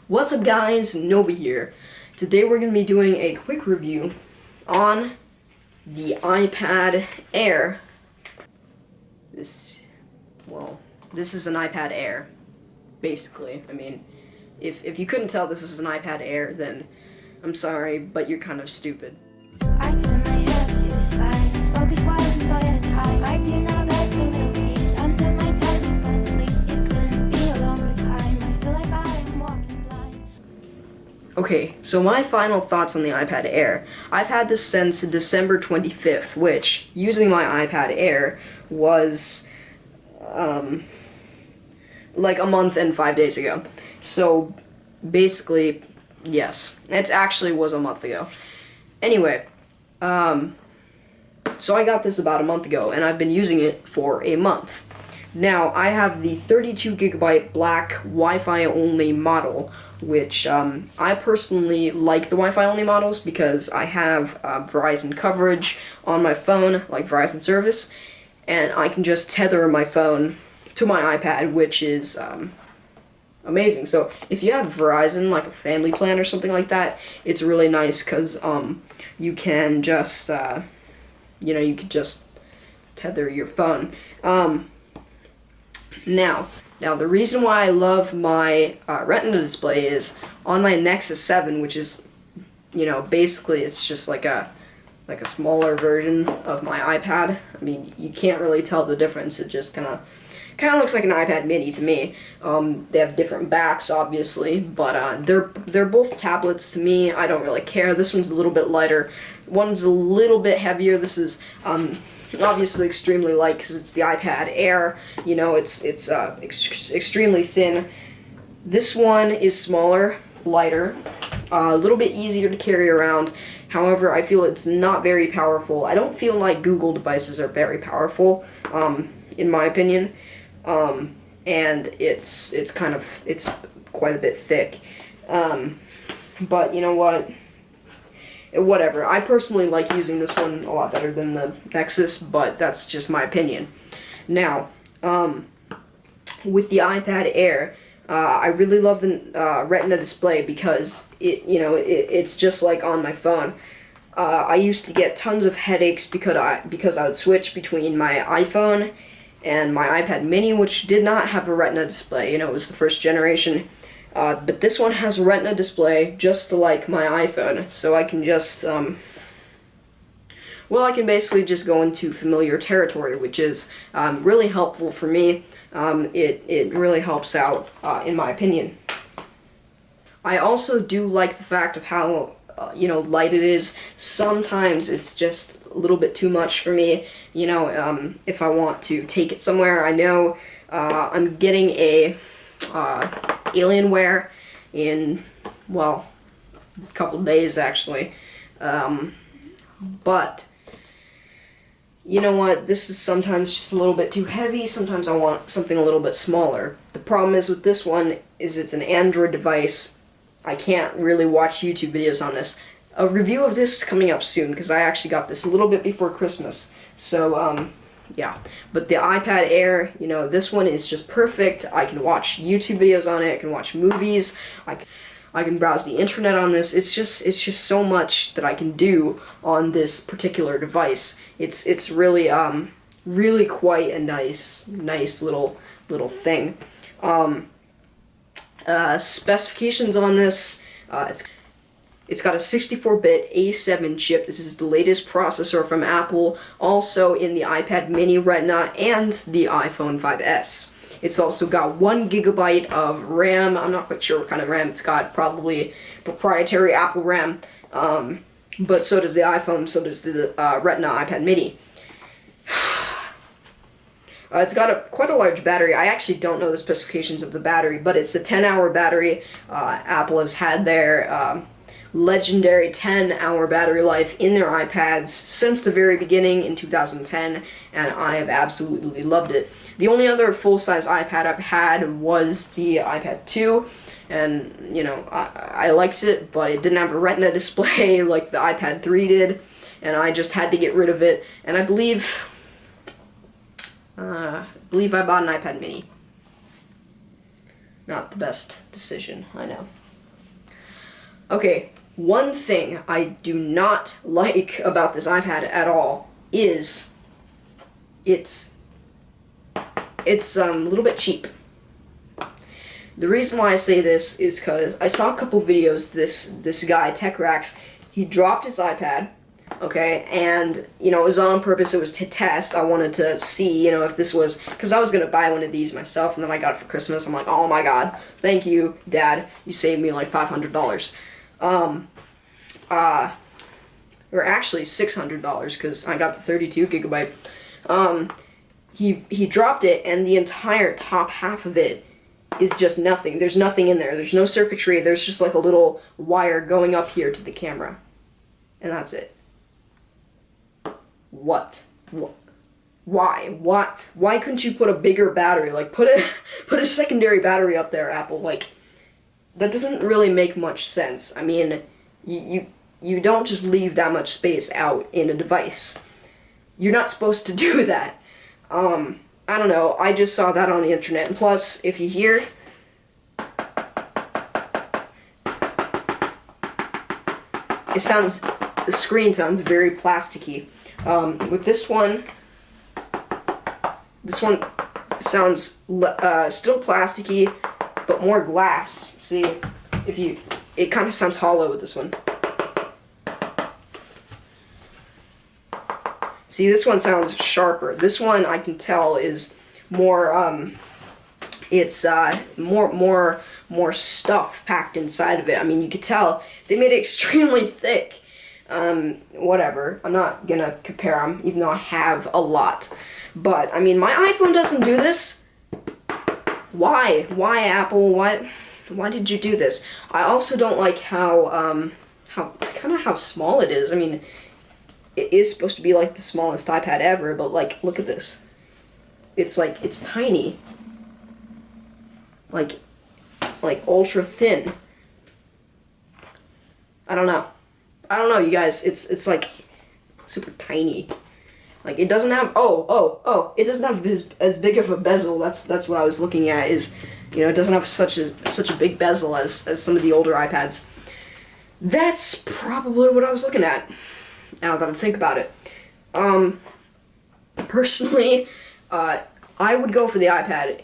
What's up guys, Nova here. Today we're going to be doing a quick review on the iPad Air. This is an iPad Air, basically. I mean, if you couldn't tell this is an iPad Air, then I'm sorry, but you're kind of stupid. I turn my head to the sky, focus one ball at a time. I do not like the little things under my tongue, but sleep. It couldn't be a longer time. I feel like I am walking blind. Okay, so my final thoughts on the iPad Air. I've had this since December 25th, which, using my iPad Air, was like a month and 5 days ago. So basically, yes, it actually was a month ago. Anyway, so I got this about a month ago, and I've been using it for a month. Now, I have the 32GB black Wi-Fi only model, which I personally like the Wi-Fi only models because I have Verizon coverage on my phone, like Verizon service, and I can just tether my phone to my iPad, which is amazing. So if you have Verizon, like a family plan or something like that, it's really nice because you can just you could just tether your phone. Now the reason why I love my Retina display is on my Nexus 7, which is, basically it's just like a smaller version of my iPad. I mean, you can't really tell the difference. It just kind of looks like an iPad mini to me. They have different backs, obviously, but they're both tablets to me. I don't really care. This one's a little bit lighter. One's a little bit heavier. This is obviously extremely light because it's the iPad Air. It's extremely thin. This one is smaller, lighter, a little bit easier to carry around. However, I feel it's not very powerful. I don't feel like Google devices are very powerful, in my opinion. And it's quite a bit thick. But you know what? Whatever. I personally like using this one a lot better than the Nexus, but that's just my opinion. Now, with the iPad Air, I really love the Retina display because it's just like on my phone. I used to get tons of headaches because I would switch between my iPhone and my iPad mini, which did not have a Retina display. It was the first generation. But this one has a Retina display, just like my iPhone, so I can just, I can basically just go into familiar territory, which is really helpful for me. It really helps out, in my opinion. I also do like the fact of how light it is. Sometimes it's just a little bit too much for me. If I want to take it somewhere, I know I'm getting a Alienware in, a couple days actually. But you know what? This is sometimes just a little bit too heavy. Sometimes I want something a little bit smaller. The problem is with this one is it's an Android device. I can't really watch YouTube videos on this. A review of this is coming up soon because I actually got this a little bit before Christmas. So, yeah. But the iPad Air, this one is just perfect. I can watch YouTube videos on it. I can watch movies. I can browse the internet on this. It's just so much that I can do on this particular device. It's really really quite a nice little thing. Specifications on this, it's got a 64-bit A7 chip. This is the latest processor from Apple, also in the iPad mini Retina and the iPhone 5S. It's also got 1 GB of RAM. I'm not quite sure what kind of RAM it's got, probably proprietary Apple RAM, but so does the iPhone, so does the Retina iPad mini. It's got quite a large battery. I actually don't know the specifications of the battery, but it's a 10-hour battery. Apple has had their legendary 10-hour battery life in their iPads since the very beginning in 2010, and I have absolutely loved it. The only other full-size iPad I've had was the iPad 2, and I liked it, but it didn't have a Retina display like the iPad 3 did, and I just had to get rid of it. And I believe I bought an iPad mini. Not the best decision, I know. Okay, one thing I do not like about this iPad at all is it's a little bit cheap. The reason why I say this is because I saw a couple videos. This guy TechRax, he dropped his iPad, okay, and you know it was on purpose. It was to test. I wanted to see, you know, if this was, because I was gonna buy one of these myself, and then I got it for Christmas. I'm like, oh my god, thank you, Dad, you saved me like $500. Or actually $600 because I got the 32 gigabyte. He dropped it, and the entire top half of it is just nothing. There's nothing in there. There's no circuitry. There's just like a little wire going up here to the camera, and that's it. What? Why? Why couldn't you put a bigger battery? Like put a secondary battery up there, Apple. Like that doesn't really make much sense. I mean, you don't just leave that much space out in a device. You're not supposed to do that. I don't know, I just saw that on the internet, and plus, if you hear, the screen sounds very plasticky. With this one sounds still plasticky, but more glass. See, it kind of sounds hollow with this one. See, this one sounds sharper. This one I can tell is more, it's more stuff packed inside of it. I mean, you could tell they made it extremely thick. Whatever. I'm not gonna compare them, even though I have a lot. But I mean, my iPhone doesn't do this. Why? Why, Apple? Why did you do this? I also don't like how small it is. I mean, it is supposed to be like the smallest iPad ever, but like, look at this. It's like, it's tiny. Like ultra thin. I don't know, you guys. It's like super tiny. Like it doesn't have, it doesn't have as big of a bezel. That's what I was looking at, is, you know, it doesn't have such a big bezel as some of the older iPads. That's probably what I was looking at, now that I think about it. Personally, I would go for the iPad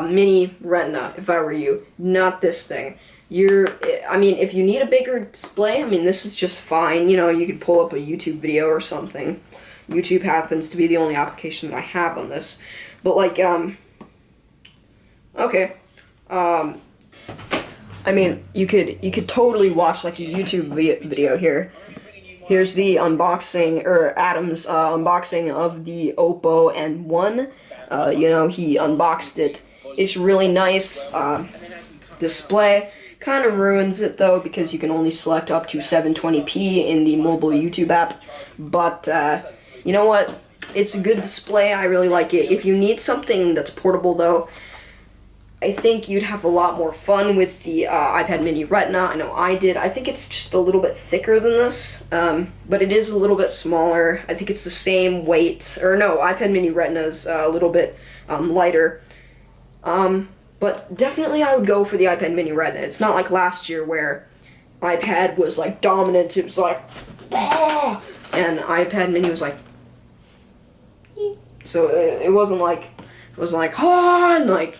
mini Retina if I were you, not this thing. I mean, if you need a bigger display, I mean, this is just fine. You know, you could pull up a YouTube video or something. YouTube happens to be the only application that I have on this. But like, okay. I mean, you could totally watch like a YouTube video here. Here's the unboxing, or Adam's unboxing of the Oppo N1. You know, he unboxed it. It's really nice display. Kind of ruins it though, because you can only select up to 720p in the mobile YouTube app. But you know what? It's a good display. I really like it. If you need something that's portable though, I think you'd have a lot more fun with the iPad mini Retina. I know I did. I think it's just a little bit thicker than this, but it is a little bit smaller. I think it's the same weight, or no, iPad mini Retina is a little bit lighter. But definitely I would go for the iPad mini Retina. It's not like last year where iPad was like dominant. It was like, ah! And iPad mini was like, so it wasn't like, ah, and like,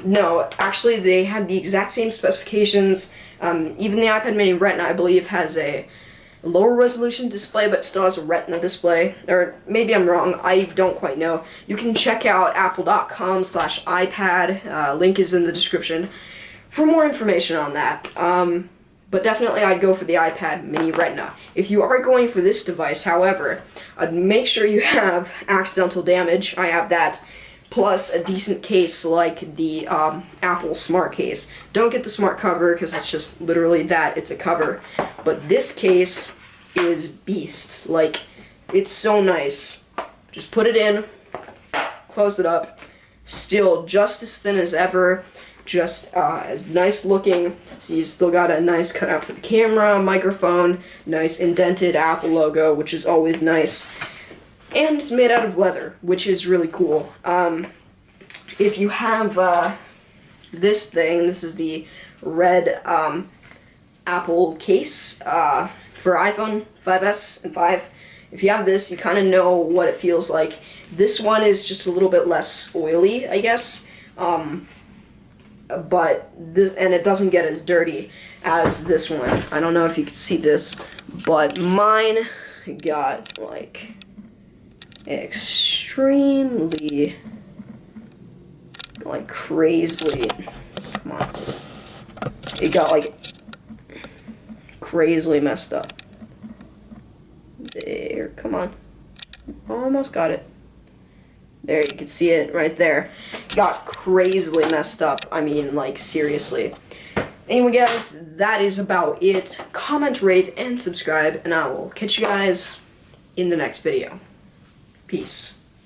no, actually they had the exact same specifications. Even the iPad mini Retina, I believe, has a lower resolution display, but still has a Retina display. Or maybe I'm wrong, I don't quite know. You can check out apple.com/iPad, link is in the description, for more information on that. But definitely I'd go for the iPad mini Retina. If you are going for this device, however, I'd make sure you have accidental damage. I have that, plus a decent case like the Apple Smart Case. Don't get the smart cover, because it's just literally that, it's a cover. But this case is beast. Like, it's so nice. Just put it in, close it up, still just as thin as ever, just as nice looking. So you still got a nice cutout for the camera, microphone, nice indented Apple logo, which is always nice. And it's made out of leather, which is really cool. If you have this thing, this is the red Apple case for iPhone 5S and 5. If you have this, you kind of know what it feels like. This one is just a little bit less oily, I guess. But this, and it doesn't get as dirty as this one. I don't know if you can see this, but mine got like extremely, like crazily, come on, it got like crazily messed up. There, come on, almost got it. There, you can see it right there. Got crazily messed up. I mean, like, seriously. Anyway, guys, that is about it. Comment, rate, and subscribe, and I will catch you guys in the next video. Peace.